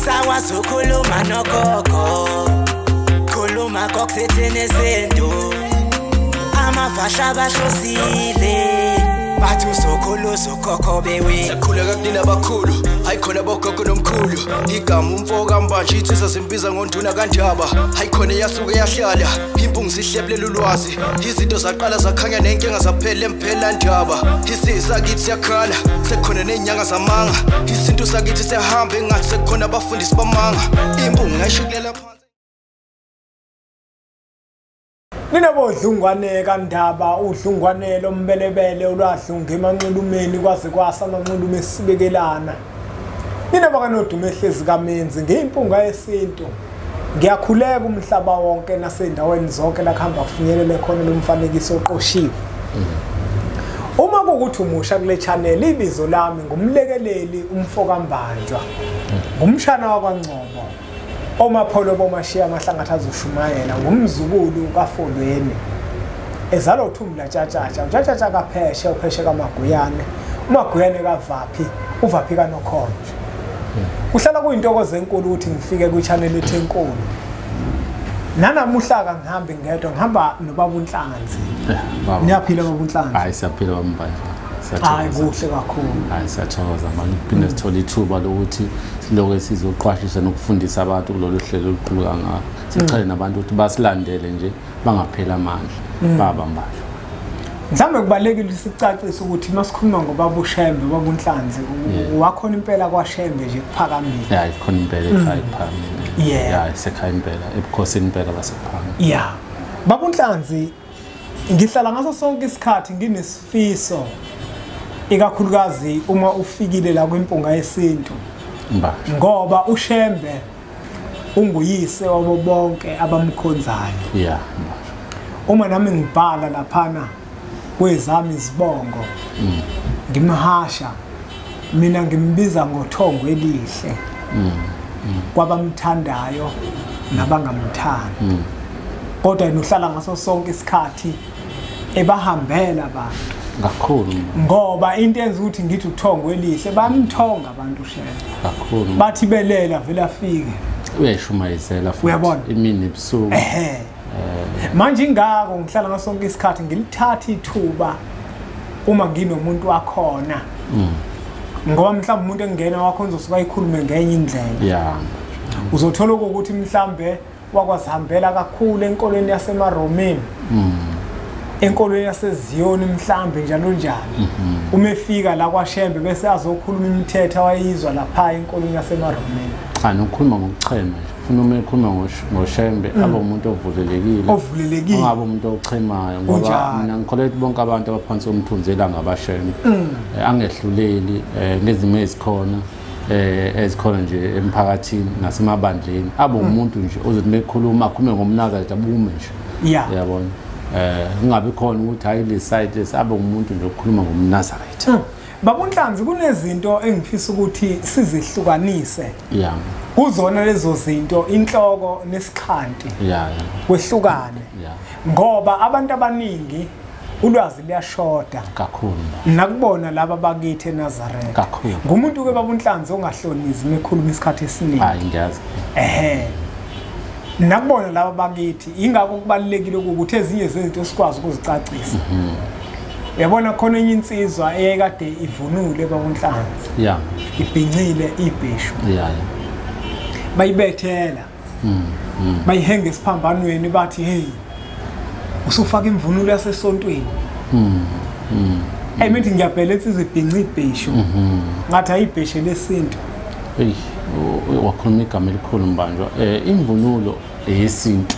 Usakwazi ukukhuluma nogogo, khuluma kokusethene izinto, amavasha abahlosile bathi usokhuluza ukhokho bewe. Sakhuleka kunina abakhulu, hayi khona bogogo nomkhulu. Igama umfoka mbanje ithisa simbiza ngonduna kanjaba. Hayi khona yasuke yahlala, impungu sihlebelela ulwazi. Izinto zaqala zakhanya nenkinga zaphela emphela njaba. Isisa kithi siyakhala, sekhona nenyanga zamanga. Izinto sakithi siyahamba engathi sekhona abafundisi bamanga. Impungu ngayishikelela phansi. Nina bodlungwane kaNdaba, udlungwane lombelebele olwadlunga emanxulumeni kwaze kwasa amanxulume esibekelana. Nina bakanodume ehlezi kaMenzi ngeimpunga yesintu. Ngiyakhuleka umhlaba wonke nasendaweni zonke la khamba kufinyelele khona lo mfanekiso oqoshiwe. Uma kukuthi umusha kule channel ibizo lami ngumlekeleli umfoka mbanjwa. Ngumshana wakwaNgcobo. Omapholo bomashiya amahlangatha azoshumayela ngumzukulu kaFolweni. Ezalo uThumla Tjatsha kaPheshe uPheshe kaMaguyane. uMaguyane kaVaphi, uVaphi kaNokhonje. Kuhlala kuyintokozo enkulu ukuthi ngifike ku channel ethi Inkolo. Nanamuhla ka ngihambe ngedwa, ngihamba nobaba uNhlanzi. Niyaphila baba uNhlanzi? Hayi siyaphila bambandla. Hayi kuhle kakhulu. Hayi siyathokoza manje kuphinde sithola ithuba lokuthi siloko sizoqwashisa nokufundisa abantu kulolu hlelo oluqhubeka ngayo. Sichale nabantu ukuthi basilandele nje bangaphela amandla babambala. Mhlambe kubalekile sicacise ukuthi masikhuluma ngobaba uShembe baba uNhlanzi wakhona impela kwaShembe nje kuphakamile. Hayi khona impela ekhaya kuphakamile. Yeah sekhaya impela ebukhosini impela basephakamile. Yeah. Baba uNhlanzi ngihlala ngaso sonke isikhathi nginesifiso ikakhulukazi uma ufikile la kwimpunga yesintu. Ngoba uShembe unguyise wabo bonke abamkhonzayo. Yeah. Uma nami ngibhala laphana kwezami izibongo ngimhasha mina ngimbiza ngothongo elihle kwabamthandayo nabangamthandi. Kodwa inohlala ngaso sonke isikhathi ebahambela abantu kakhulu ngoba into yenza ukuthi ngithi uthongo elihle bamthonga abantu uShembe kakhulu bathi belela vele afike uyashumayisela futhi imini ebusuku. Manje ingako ngihlala ngaso sonke isikhathi ngilithatha ithuba uma nginomuntu wakhona ngoba mhlawumbe umuntu engena wakhonza usuka ikhulume ngenye indlela. Uzothola ukuthi mhlambe wakwazihambela kakhulu enkolweni yaseMaromeni, enkolweni yaseZiyoni mhlambe njalo njalo. Uma efika la kwaShembe bese azokhuluma imithetho awayizwa lapha enkolweni yaseMaromeni. Cha nokukhuluma ngokuchema ufuna uma ekhuluma ngoShembe abe umuntu ovulelekile ungabe umuntu ochemayo ngoba mina ngikholwa ukuthi bonke abantu abaphansi komthunzela ngabaShembe angehluleli nezimo ezikhona ezikhona nje emphakathini nasemabandleni abe umuntu nje ozothi mekhuluma akhulume ngomnazareth abume nje. Yabona ungabe khona ukuthi hayi le site lesabe umuntu nje okhuluma ngomnazareth. Baba uNhlanzi kunezinto engifisa ukuthi sizihlukanise. Kuzona lezo zinto inhloko nesikhanti. Kwehlukane. Ngoba abantu abaningi ulwazi liyashoda kakhulu. Nakubona laba bakithi eNazareth. Kakhulu. Ngumuntu ke baba uNhlanzi ongahlonizi mekhuluma isikhathi esiningi. Hayi ngiyazi. Nakubona laba bakithi ingakho kubalekile ukuthi ezinye zezinto sikwazi ukuzicacisa. Uyabona khona enye insizwa eyekade ivunule baba uNhlanzi. Ibhincile ibheshu. Bayibethela. Bayihenge esiphambanweni bathi hey usufaka imvunulo yasesontweni. Mithi ngiyabhela insizwa ibhinca ibheshu. Ngathi ayibheshe lesintu. Wakhuluma igama elikhulu mbanjwa imvunulo eyesintu.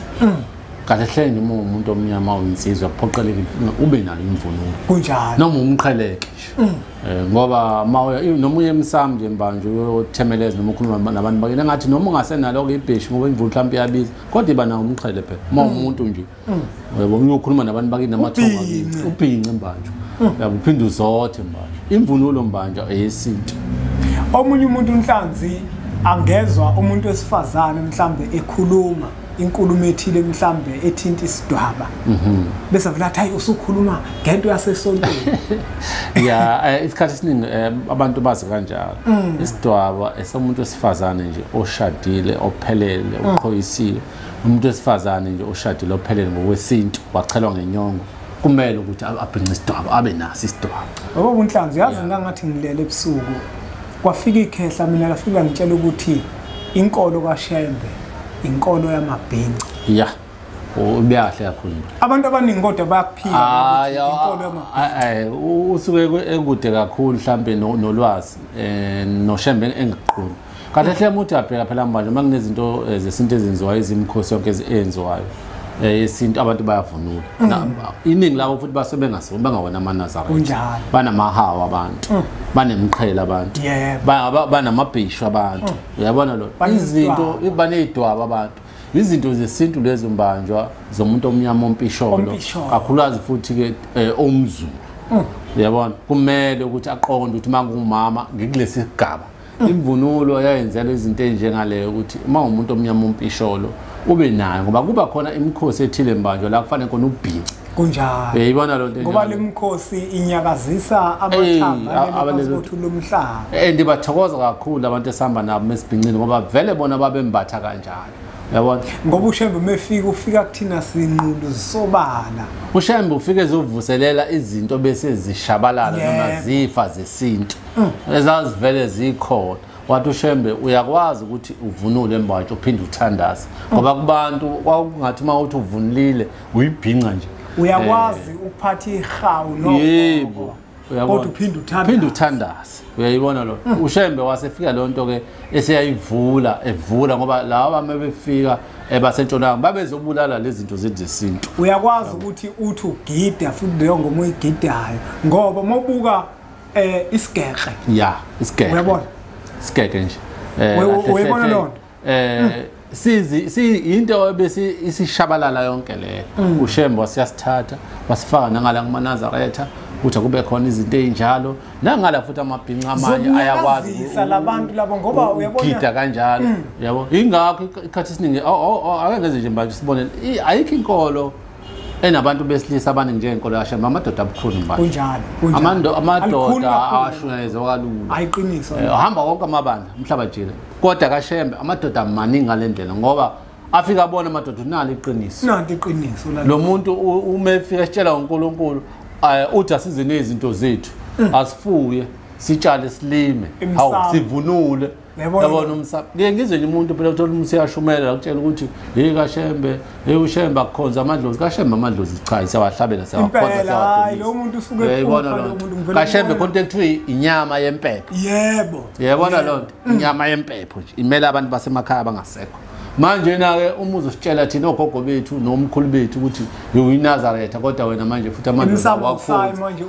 Kahle nje umuntu omnyama oyinsizwa kuphoqelekile ube nayo imvunulo. Kunjalo. Noma umqheleke nje. Ngoba noma uye emsamo nje manje uyothemeleza noma ukhuluma nabantu bakini ngathi noma ungasenalo ke ibheshi ngoba imvunulo mhlawumbe iyabiza kodwa iba nawo umqhele phela. Uma umuntu nje uyokhuluma nabantu bakini namathongo akini ubhinqe manje. Yabo uphinde uzothe manje. Imvunulo manje eyesintu. Omunye umuntu uNhlanzi angezwa umuntu wesifazane mhlambe ekhuluma inkulumo ethile mhlambe ethinta isidwaba bese vela hayi usukhuluma ngento yasesontweni ya isikhathi esiningi abantu bazi kanjalo isidwaba esomuntu wesifazane nje oshadile ophelele uqhoyisile umuntu wesifazane nje oshadile ophelele ngokwesintu wachelwa ngenyongo kumele ukuthi abhinqe isidwaba abe naso isidwaba ngoba uNhlanzi yazi ngangathi ngilele ebusuku kwafika ikhehla mina lafika ngitshela ukuthi inkolo kaShembe inkolo yamabhinca ya ubiyahle kakhulu abantu abaningi kodwa bayakuphila inkolo yamabhinca usuke ekude kakhulu mhlambe nolwazi noShembe engiqhulu kanti hle umuntu abheka phela manje makunezinto zesinto ezenziwayo izimkhosi yonke ezenziwayo yesintu abantu bayavunula iningi labo futhi basebengaso bangawona amaNazaretha banamahawa abantu banemqhela abantu banamabhisho abantu uyabona lo izinto banezidwaba abantu izinto zesintu lezo mbanjwa zomuntu omnyama ompisholo kakhulukazi futhi ke omZulu uyabona kumele ukuthi aqonde ukuthi mangumama ngikulesi sigaba imvunulo yayenzela izinto enjengaleyo ukuthi uma umuntu omnyama ompisholo ube nayo ngoba kuba khona imikhosi ethile mbanjwa la kufanele khona ubhinca kunjalo uyayibona lo nto ngoba lemikhosi inyakazisa amathamba abezothula umhlaba ndibathokoza kakhulu abantu esihamba nabo mesibhincini ngoba vele bona babembatha kanjalo uyabona ngoba uShembe ufika kuthina sinqulu zisobala uShembe ufike ezovuselela izinto bese zishabalala noma zifa zesintu ezazivele zikhona wathi uShembe uyakwazi ukuthi uvunule embatsho uphinde uthandaze ngoba kubantu kwakungathi uma uthi uvunulile uyibhinqa nje uyakwazi ukuphatha ihawu yebo kodwa uphinde uthandaze uyayibona lo uShembe wasefika lonto ke eseyayivula evula ngoba laba mebefika basentshonalanga babezobulala lezi zinto zesintu uyakwazi ukuthi uthi ugida futhi leyo ngoma uyigidayo ngoba mobuka isigekhe isigekhe uyabona isigekhe nje uyabona lo into bese isishabalala yonke le uShembe wasiyasithatha wasifaka nangala kumaNazaretha ukuthi kube khona izinto ezinjalo nangala futhi amabhinqa amanye ayakwazi labantu labo ngoba uyabona gida kanjalo yabo ingakho ikhathi esiningi akengeze nje manje sibone ayikho inkolo enabantu besilisa abaningi njengenkolo kaShembe amadoda abukhulu manje kunjalo amadoda ashunayezwa kalula ayiqiniso hamba wonke amabandla umhlaba jile kodwa kaShembe amadoda amaningi ngalendlela ngoba afika abona amadoda unalo iqiniso nanti iqiniso lo muntu umefika esitshela uNkulunkulu uthi asize nezinto zethu asifuye sitshale silime hawu sivunule yabona umsapa ngizwe nje umuntu phela uthola umuntu uyashumela ukutshela ukuthi hey kaShembe uShembe akukhonza amadlozi kaShembe amadlozi cha isawahlabela sawakhonza hayi lo muntu usuke yayibona lo muntu kaShembe konke kuthiwa inyama yempepho yabona lo nto inyama yempepho nje imela abantu basemakhaya abangasekho manje na-ke uma uzositshela thina ogogo bethu nomkhulu bethu ukuthi uyiNazaretha kodwa wena manje futhi amadlozi awakho manje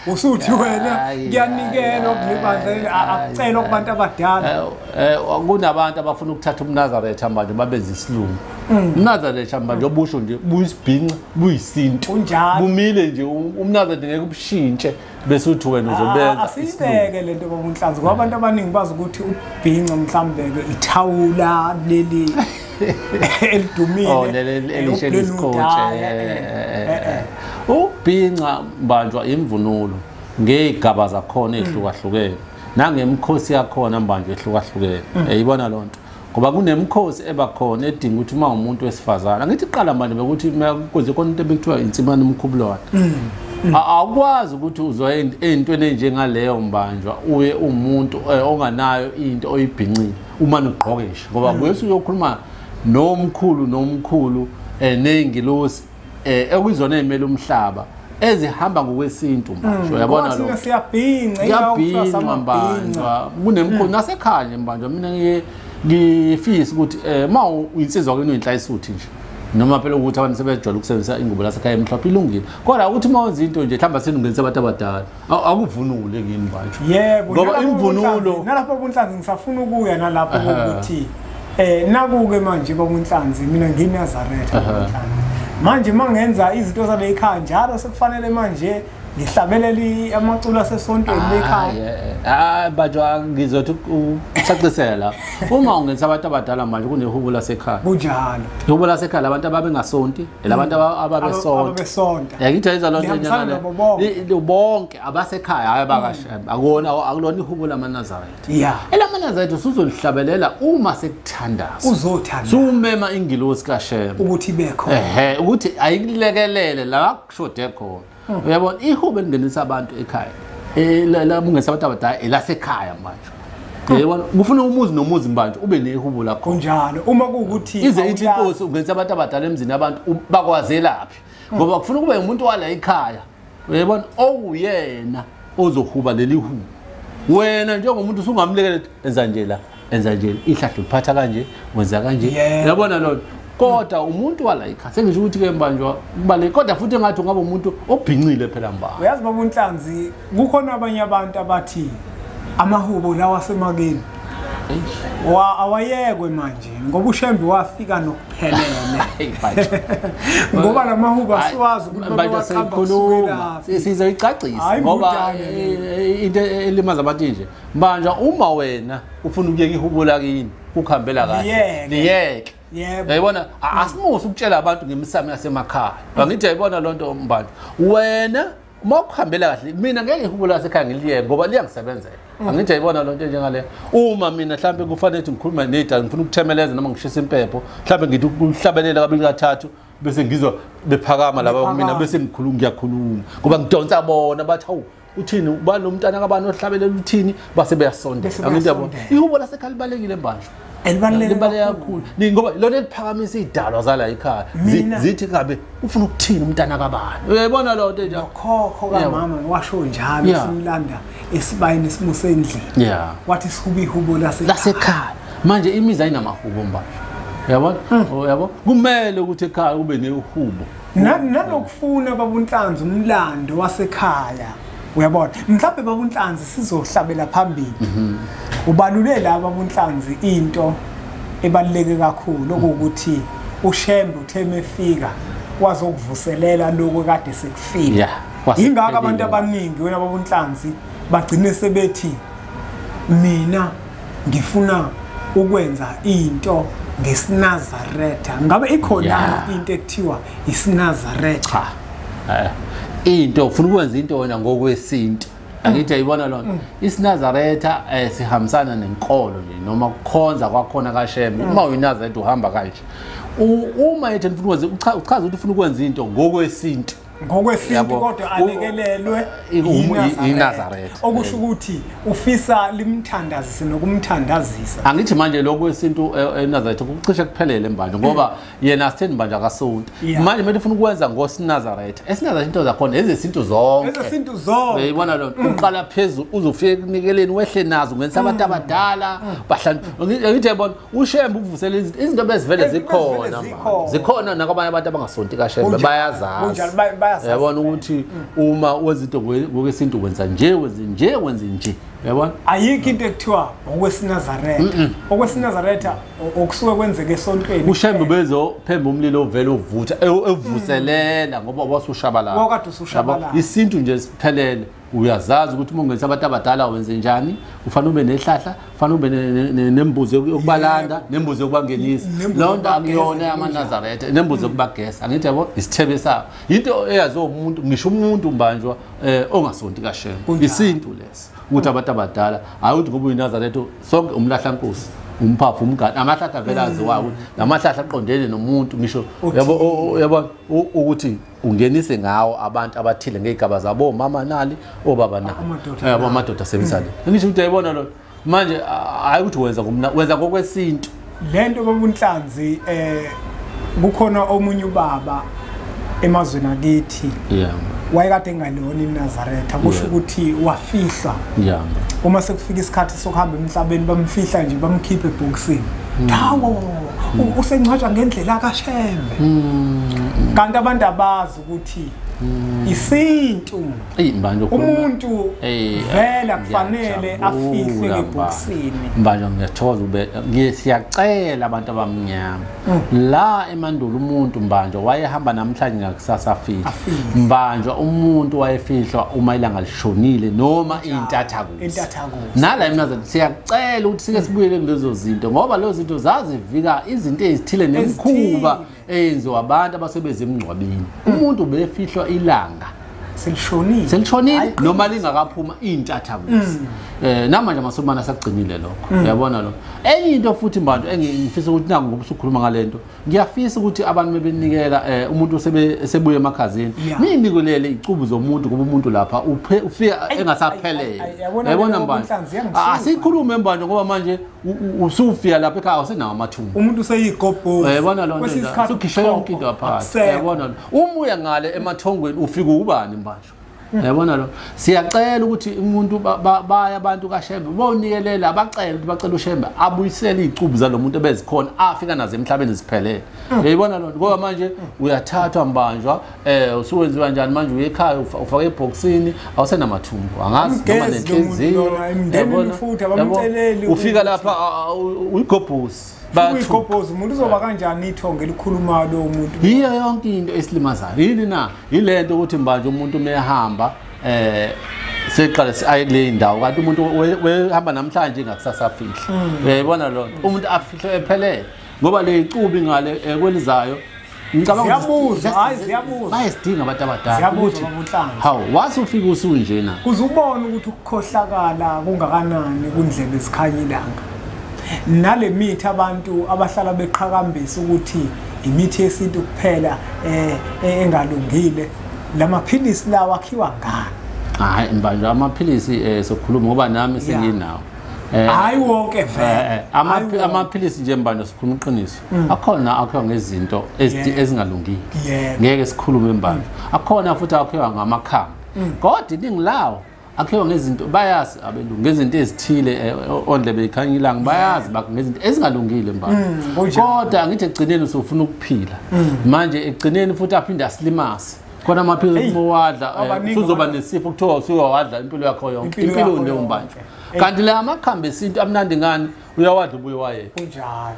usuthi wena kuyanikela okulibandlela akucela kubantu abadala kunabantu abafuna ukuthatha umNazaretha manje babeze isilungu umNazaretha manje obusho nje buyisibhinqa buyisintu bumile nje umNazaretha ngeke ubushintshe bese uthi wena uzobenza asibeke lento bobuNhlanzi ngoba abantu abaningi bazi ukuthi ubhinqa mhlambe ke ithawula leli elidumile elishelisikhotshe ubhinqa mbanjwa imvunulo ngezigaba zakhona ezihlukahlukene nangemkhosi yakhona mbanjwa ehlukahlukene eyibona lonto ngoba kunemkhosi ebakhona edinga ukuthi uma umuntu wesifazana ngithi iqala manje bekuthi kwenze khona into ebekuthiwa insimane umkhubulwane akwazi ukuthi uzoya ezintweni enjengaleyo mbanjwa uye umuntu onganayo into oyibhinqile uma nigqokesha ngoba kuyese uyokhuluma nomkhulu nengilosi ekuyizona ezimele umhlaba ezihamba ngokwesintu manje uyabona lo siyabhinqa mbanjwa kunemkhosi nasekhaya mbanjwa mina ngifisa ukuthi ma uyinsizwa kwenu inhlayisuthi nje noma phela ukuthi abantu sebejwayele ukusebenzisa ingubo lasekhaya emhlophe ilungile kodwa ukuthi uma wenza into nje mhlawumbe senungenisa abantu abadala akuvunule kini manje yebo ngoba imvunulo nalapho bobuNhlanzi ngisafuna ukuya nalapho ukuthi nakuke manje bobuNhlanzi mina ngiNazaretha bobuNhlanzi manje mangenza izinto zale ekhaya njalo sekufanele manje ngihlabeleli amaculo asesontweni lekhaya bajwa ngizothi ucacisela uma ungenisa abantu abadala manje kunehubo lasekhaya kunjalo ihubo lasekhaya labantu ababengasonti labantu ababesonta ngiyithayiza lonto njengale bonke abasekhaya hayi bakaShembe akulona ihubo lamaNazaretha elaManazaretha usuzolihlabelela uma sekuthandaza uzothanda sumema ingilosi kaShembe ukuthi bekho ukuthi ayikulekelele la kushode khona uyabona ihubo elingenisa abantu ekhaya la mungenisa abantu abadala elasekhaya manje yabona kufuna umuzi nomuzi manje ube nehubo lakho kunjalo uma kuukuthi ize ithi inkosi ungenisa abantu abadala emzini abantu bakwazelaphi ngoba kufuna kube umuntu wala ekhaya uyabona owuyena ozohuba leli hubo wena njengomuntu usungamlekela enza nje ihlahla liphatha kanje wenza kanje yabona lo kodwa umuntu wala ekhaya sengisho ukuthi ke mbanjwa kubale kodwa futhi engathi ungaba umuntu obhincile phela mbala uyazi baba uNhlanzi kukhona abanye abantu abathi amahubo lawa asemakeni awayekwe manje ngoba uShembe wafika nokuphelele ngoba lamahubo asiwazi ukuthi bayakhonzwa sizoyicacisa ngoba into elimaza abantu nje manje uma wena ufuna ukuyeka ihubo lakini ukuhambela kahle liyeke yayibona asimusi ukutshela abantu ngemisamo yasemakhaya angithi yayibona lonto mbanje wena uma ukuhambela kahle mina ngeke ihubo lasekhaya ngiliyeke ngoba liyangisebenzela angithi yayibona lonto njengale uma mina mhlambe kufanele ukuthi ngikhuluma nedala ngifuna ukuthemeleza noma ngishisa impepho mhlambe ngithi ukuhlabelela kabili kathathu bese ngizwa bephakama laba mina bese ngiyakhuluma ngoba ngidonsa bona bathi hawu uthini uba lo mntana kabani ohlabelela uthini base beyasonda angithi yabona ihubo lasekhaya libalekile mbanje elibaleke kakhulu ngoba lona eliphakamisa idalwa zala ekhaya zithi kabe ufuna ukuthina umntana kabani uyayibona lo nto nje nokhokho kamama washo njalo simlanda esibayeni simuse endlini wathi sihuba ihubo lasekhaya manje imizi ayinamahubo mbanje yabona yabo kumele ukuthi ekhaya ube nehubo nanokufuna baba uNhlanzi umlando wasekhaya uyabona mhlawumbe baba uNhlanzi sizohlabela phambili ubalulela baba uNhlanzi into ebaluleke kakhulu ukuthi uShembe utheme efika wazokuvuselela lokho kade sekufika ingaka abantu abaningi wena baba uNhlanzi bagcine sebethi mina ngifuna ukwenza into ngesinazaretha ngabe ikhona into ekuthiwa isinazaretha into ufuna ukwenza into wena ngokwesintu angithi ayibona lona isinazaretha sihambisana nenkolo nje noma ukukhonza kwakhona kaShembe uma uyinazaretha uhamba kanje uma ethi ufuna ukwenza uchaza ukuthi ufuna ukwenza into ngokwesintu kodwa alekelelwe iNazaretha okusho ukuthi ufisa limthandazise nokumthandazisa angithi manje lokho kwesintu eNazaretha kucishe kuphelele manje ngoba yena sitheni manje akasonto manje manje ufuna ukwenza ngosinazaretha esinazaretha into zakhona ezesintu zonke uyayibona lo uqala phezulu uzofika ekunikeleni wehle nazo ngenisa abantu abadala bahlala ngithi yabona uShembe uvusela izinto bezivele zikhona nakabanye abantu abangasonti kaShembe bayazazi yabona ukuthi uma wezinto ngokwesintu wenza nje wenze nje yabona ayikho into ekuthiwa okwesinazaretha okusuka kwenzeke esontweni uShembe bezophemba umlilo ovela ovutha evuselela ngoba wasushabalala wakade usushabalala isintu nje siphelele uyazazi ukuthi uma ungenisa abantu abadala wenze njani ufanele ube nehlahla ufanele ube nembuzi yokubalanda nembuzi yokubangenisa lonto akuyona yamaNazaretha nembuzi yokubagesa angithi yabo isithebe sawo into eyaziwa umuntu ngisho umuntu mbanjwa ongasonti kaShembe isintu leso ukuthi abantu abadala hayi ukuthi ngoba uyiNazaretha sonke umlahla nkosi umphafu umgani amahlahla vela aziwayo ukuthi lamahlahla aqondene nomuntu ngisho yabo ukuthi ungenise ngawo abantu abathile ngegaba zabo mama nali obaba nali yabo amadoda sebenzale ngisho ukuthi ayibona lo manje hayi ukuthi wenza ngokwesintu lento baba uNhlanzi kukhona omunye ubaba emazweni akithi wayekade engalona iNazaretha kusho ukuthi wafihlwa uma sekufika isikhathi sokuhamba emhlabeni bamfihla nje bamkhipha ebhokisini hawo usencwatshwa ngendlela kaShembe kanti abantu abazi ukuthi isintu manje umuntu vela kufanele afihle ngebhokisini manje ngiyathoza siyacela abantu abamnyama la emandulo umuntu manje wayehamba namhlanje ngakusasa afihla manje umuntu wayefihlwa uma ilanga lishonile noma intathakusa nala emnazana siyacela ukuthi sike sibuyele kulezo zinto ngoba lezo zinto zazivika izinto ezithile nemkhuba eyenziwa abantu abasebenza emngcwabeni umuntu befihlwa ilanga selishonile noma lingakaphuma intathakusa namanje amasomana sakugcinile lokho uyabona lokho enye into futhi manje engifisa ukuthi nangu ngoba usukhuluma ngalento ngiyafisa ukuthi abantu bebenikela umuntu sebuye emakhazini ninikelele icubu zomuntu ngoba umuntu lapha ufika engasaphelele yabona manje asikhulume manje ngoba manje usufika lapha ekhaya usenawo amathumbu umuntu useyigobho yabona lo nto sukhishwe yonke into aphansi yabona uma uya ngale emathongweni ufika ubani manje yabona lo siyacela ukuthi umuntu baya abantu kaShembe bonikelela abacela ukuthi bacela uShembe abuyisele izicubu zalomuntu ebezikhona afika nazo emhlabeni ziphelele yabona lo ngoba manje uyathathwa mbanjwa usuwenziwa njani manje uyekhaya ufake ebhoxini awusenamathumbu angazi noma nenhliziyo yabona futhi abamceleli ufika lapha uyigobhosi bayigobhoza umuntu uzoba kanjani ithonge likhuluma lo umuntu yiyo yonke into esilimazayo yini na ilento ukuthi manje umuntu umehamba seqala aye kule ndawo kanti umuntu wehamba namhlanje ngakusasa afihla uyayibona lo umuntu afihle ephelele ngoba le icubi ngale kwelizayo ngicabanga ziyabuza bayesidinga abantu abadala ukuthi hawu wase ufika usunje na kuzubona ukuthi ukukhohlakala kungakanani kundlebe ezikhanya ilanga nale mithi abantu abahlala beqhakambisa ukuthi imithi yesintu kuphela engalungile lamaphilisi lawa akhiwa ngani hayi manje amaphilisi sokhuluma ngoba nami senginawo hayi wonke vele amaphilisi nje manje sikhuluma iqiniso akhona akhiwa ngezinto ezingalungile ngeke sikhulume manje akhona futhi akhiwa ngamakhamba kodwa iningilawo akhiwa ngezinto bayazi abelungu ngezinto ezithile ondlebe ikhanya ilanga bayazi ngezinto ezingalungile manje kodwa ngithi egcineni usufuna ukuphila manje egcineni futhi aphinde asilimaze khona amaphilisi mowadla uzoba nesifo kuthiwa usuyawadla impilo yakho yonke impilo nje umbanje kanti la amakhambe esintu amnandi ngani uyawadla ubuye waye kunjalo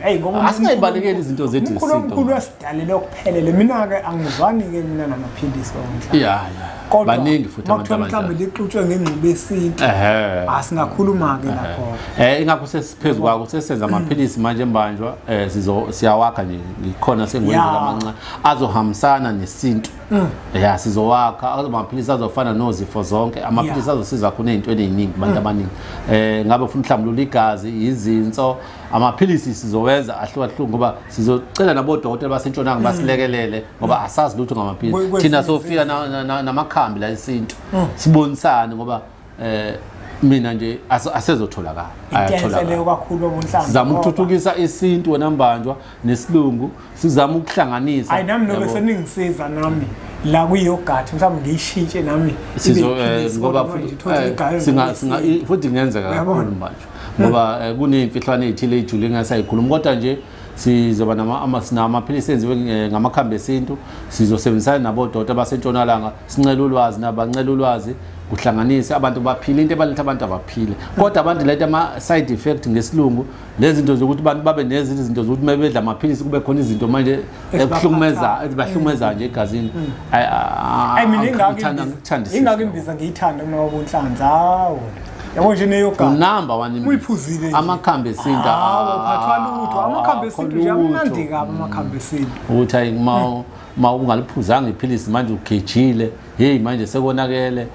hey ngoba asingayibalekeli izinto zethu isinto uNkulunkulu wasidalele okuphelele mina ke angizwani ke mina namaphilisi womhlaba baningi futhi abantu abanjalo mhlawumbe lixutshwe ngengqube esintu asingakhuluma ke lapho ingakho sesiphezulu kwako sesenza amaphilisi manje mbanjwa siyawakha nje ikhona sengwenzela amancane azohambisana nesintu sizowakha amaphilisi azofana nozifo zonke amaphilisi azosiza khona ezintweni eziningi abantu abaningi ngabe ufuna mhlawumbe igazi izinso amaphilisi sizowenza ahlukahlungu ngoba sizocela nabodokotela basentshonanga basilekelele ngoba asazi lutho ngamaphilisi thina sofika namakhambi la esintu sibonisane ngoba mina nje asezotholakala ayatholakala kakhulu obunhlanga sizama ukuthuthukisa isintu wena mbanjwa nesilungu sizama ukuhlanganisa hayi nami nobe seningisiza nami la kuyogathi mhlawumbe ngiyishintshe nami ngoba futhi kungenzeka kakhulu manje ngoba kuneyimfihlwane ezithile ejule engasayikhuluma kodwa nje sizoba amaphilisi enziwe ngamakhambi esintu sizosebenzisana nabodokotela basentshonalanga sincela ulwazi nabancela ulwazi kuhlanganise abantu baphile into ebaletha abantu abaphile kodwa abantu letha ama-side effect ngesilungu lezinto zokuthi abantu babe nezinto izinto zokuthi mebedla amaphilisi kube khona izinto manje ezibahlukumeza nje egazini ingakimbiza ngiyithanda noma bunhlanza hawo yabo nje neyoga number 1 uyiphuzile amakhambi esintu uphathwa lutho amakhambi esintu nje amnandi kabi amakhambi esintu ukuthi hayi ma ungaliphuzanga iphilisi manje ugejile hey manje sekonakele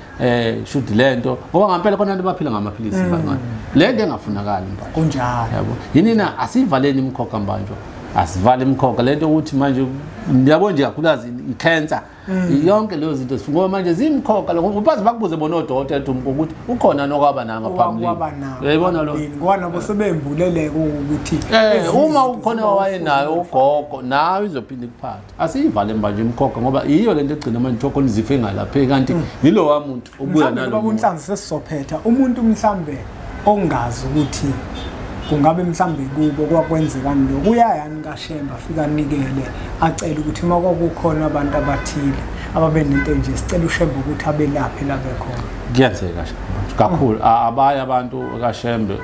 should lento ngoba ngempela khona abantu baphila ngamaphilisi bangani lento engafunakali manje kunjalo yabo yini na asivaleni imkhokha manje asivale imkhokha lento ukuthi manje yabo nje kakhulukazi icancer yonke lezo zinto sifunga manje zimkhokha lokho uphazi bakubuze bona odokotela ukuthi ukhona nokwaba nanga phambili uyayibona lo ngwana bosebembuleleke ukuthi uma ukhona wayenayo ugogo nawe izophinda ikuphatha asivale manje imkhokha ngoba iyo lento egcina manje thokho izifo engalapheki kanti yilo wamuntu obuya nalo ngoba unhlanzi sesizophetha umuntu mhlambe ongazi ukuthi kungabe mhlambe kubo kwakwenzekani lo kuyayani kaShembe afika nikele acela ukuthi makukhona abantu abathile ababe nento nje sicela uShembe ukuthi abelaphe la bekhona kuyenzeka kakhulu abaya abantu kaShembe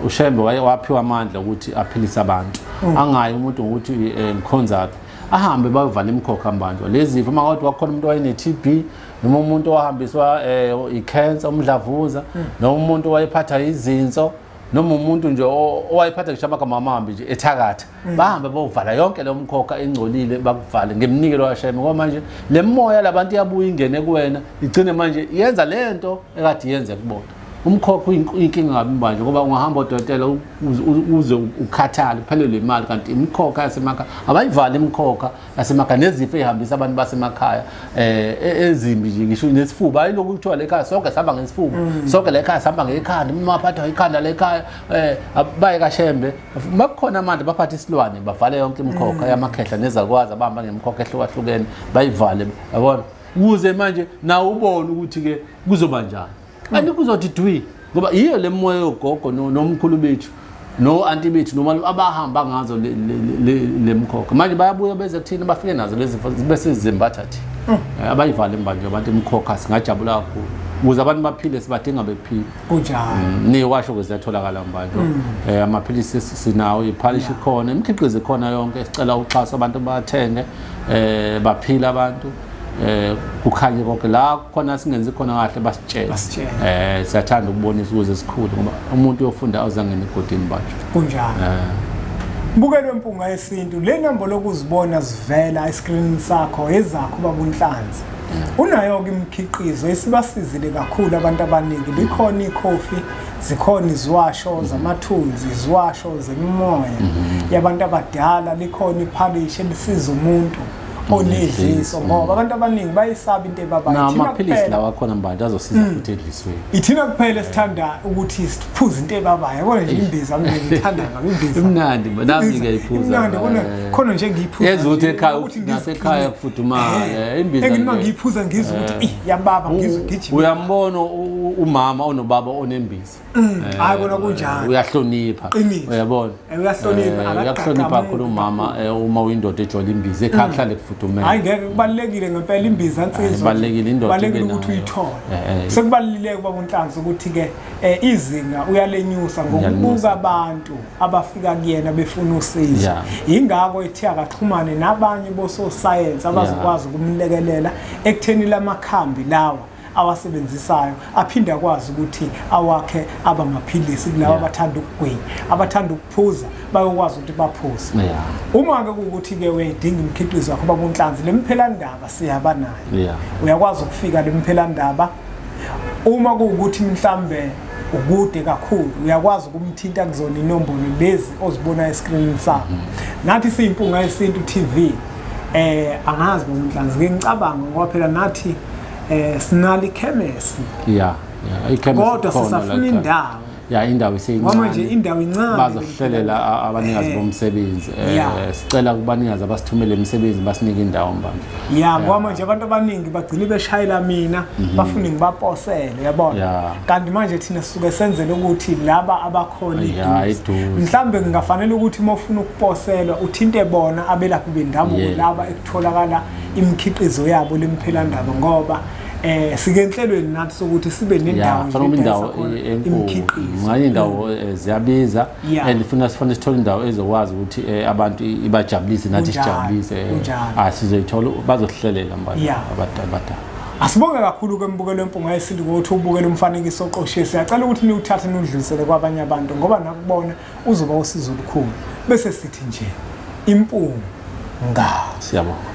uShembe waphiwa amandla ukuthi aphilise abantu angayi umuntu ukuthi ngikhonza ahambe bayovala imikhokha mbanjwa lezi zifo manje wakhona umuntu wayene TB noma umuntu owahambiswa icancer umdlavuza noma umuntu wayephatha izinso noma umuntu nje owayephatha ngisho amagama nje ethakatha bahambe bovala yonke lo mkhokha engcolile bakuvale ngemnikelo kaShembe ngoba manje le moya labantu yabuya ingene kuwena igcine manje yenza lento ekade yenze kubona umkhokha inkinga ngabi manje ngoba ungahamba odokotela uze ukhathale uphelele imali kanti imikhokha yasemakhaya abayivali imikhokha yasemakhaya nezifo ehambisa abantu basemakhaya ezimbi nje ngisho nesifuba ayilokhu kuthiwa lekhaya sonke sihamba ngesifuba sonke lekhaya sihamba ngekhanda uma baphatha ikhanda lekhaya baye kaShembe makukhona amandla baphatha isilwane bavale yonke imikhokha yamakhehla nezakwazi abahamba ngemkhokha ehlukahlukene bayivale yabona ukuze manje nawe ubone ukuthi ke kuzoba njani kanti kuzothi dwi ngoba iyo le moya yogogo nomkhulu bethu no anti bethu noma abahamba ngazo le mkhokha manje bayabuya beze kuthina bafike nazo lezi bese zimbathathi abayivale manje abantu emkhokha singajabula kakhulu ukuze abantu baphile sibadinga bephile kunjani niwasho kwezatholakala manje amaphilisi sinawo iphalishi khona imikhiqizo khona yonke sicela uxhaso abantu bathenge baphila abantu kukhanye konke la khona singenzi khona kahle basitshela siyathanda ukubonisa ukuze sikhule ngoba umuntu uyofunda awuzangena egodini banje kunjani Mbukelo wempunga yesintu le nombolo lokuzibona zivela escreen sakho ezakho babunhlanzi unayo ke imikhiqizo esibasizile kakhulu abantu abaningi likhona icoffee zikhona iziwasho zamathunzi iziwasho zemimoya yabantu abadala likhona iphalishi elisiza umuntu onedliso ngoba abantu abaningi bayisaba into ebabayi amaphilisi lawa khona manje azosiza futhi edlisweni ithina kuphela sithanda ukuthi siphuze into ebabayi yabona nje imbiza mina ngithanda ngabe imbiza imnandi nami ngiyiphuza imnandi khona nje ngiyiphuza ezothi ekhaya nasekhaya kufudumala imbiza engima ngiyiphuza ngizwe ukuthi yababa ngizwe ngijima uyambona umama onobaba onembiza hayi bona kunjani uyahlonipha uyabona uyahlonipha kakhulu umama uma uyindoda ejola imbiza ekhaya kuhlale hayi ngeke kubalekile ngempela imbiza ansizwe kubalekile indoda kubalekile ukuthi uyithole sekubalekile kuba unhlanzi ukuthi ke izinga uyalenyusa ngokubuza abantu abafika kuyena befuna usizo ingakho ethi akaxhumane nabanye boso science abazokwazi ukumlekelela ekutheni lamakhambi lawa awasebenzisayo aphinda kwazi ukuthi awakhe abamaphilisi kulabo abathanda ukugwinya abathanda ukuphuza bayokwazi ukuthi baphuze uma ke ukuthi ke wedinga imikhiqizo yakho babunhlanzi lemphelandaba siyaba nayo uyakwazi ukufika lemphelandaba uma kuukuthi mhlambe ukude kakhulu uyakwazi ukumthinta kuzona inombolo lezi ozibona escreenini sakho nathi siyimpunga yesintu TV angazi babunhlanzi ngicabanga ngoba phela nathi sinali chemist ichemist kodwa sisafuna indawo indawo isincane manje indawo incane bazohlelela abanikazi bomsebenzi sicela kubanikazi abasithumele imisebenzi basinike indawo manje ngoba manje abantu abaningi bagcina beshayela mina bafuna ngibaposele yabona kanti manje thina sisuke senzele ukuthi laba abakhona mhlambe kungafanele ukuthi uma ufuna ukuposelwa uthinte bona abelaphi bendabuko laba ekutholakala imikhiqizo yabo lemphelandaba ngoba sikenhlelweni nathi sokuthi sibe nendawo nganye indawo ziyabiza and funa sithole indawo ezokwazi ukuthi abantu ibajabulise nathi sijabulise asizoyithola bazohlelela manje abadala asibonge kakhulu kwembukelo wempunga yesintu ukuthi ubukele umfanekiso oqoshiwe siyacela ukuthi niwuthathe nodlulisele kwabanye abantu ngoba nakubona uzoba usizo olukhulu bese sithi nje impunga siyabonga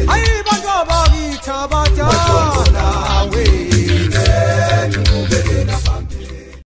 Ay,